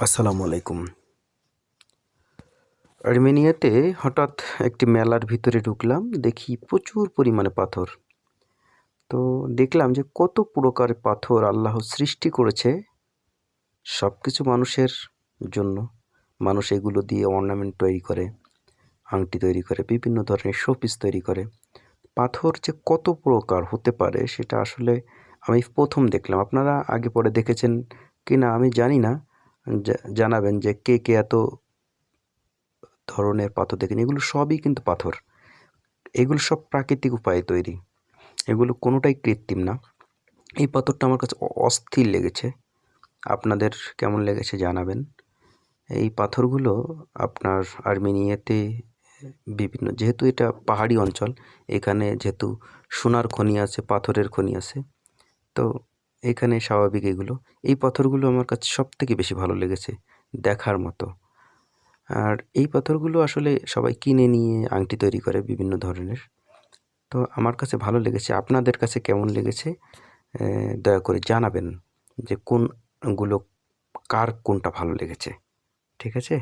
আসসালামু আলাইকুম। আর্মেনিয়াতে হঠাৎ একটি মেলার ভিতরে ঢুকলাম, দেখি প্রচুর পরিমাণে পাথর। তো দেখলাম যে কত প্রকার পাথর আল্লাহ সৃষ্টি করেছে সব কিছু মানুষের জন্য। মানুষ এগুলো দিয়ে অর্নামেন্ট তৈরি করে, আংটি তৈরি করে, বিভিন্ন ধরনের শোপিস তৈরি করে। পাথর যে কত প্রকার হতে পারে সেটা আসলে আমি প্রথম দেখলাম। আপনারা আগে পরে দেখেছেন কিনা আমি জানি না। জানাবেন যে কে কে এত ধরনের পাথর দেখেন। এগুলো সবই কিন্তু পাথর। এগুলো সব প্রাকৃতিক উপায়ে তৈরি। এগুলো কোনোটাই কৃত্রিম না। এই পাথরটা আমার কাছে অস্থির লেগেছে। আপনাদের কেমন লেগেছে জানাবেন। এই পাথরগুলো আপনার আর্মেনিয়াতে বিভিন্ন, যেহেতু এটা পাহাড়ি অঞ্চল, এখানে যেহেতু সোনার খনি আছে, পাথরের খনি আছে, তো এখানে স্বাভাবিক এগুলো। এই পাথরগুলো আমার কাছে সবথেকে বেশি ভালো লেগেছে, দেখার মতো। আর এই পাথরগুলো আসলে সবাই কিনে নিয়ে আংটি তৈরি করে বিভিন্ন ধরনের। তো আমার কাছে ভালো লেগেছে। আপনাদের কাছে কেমন লেগেছে দয়া করে জানাবেন যে কোনগুলো, কার কোনটা ভালো লেগেছে। ঠিক আছে?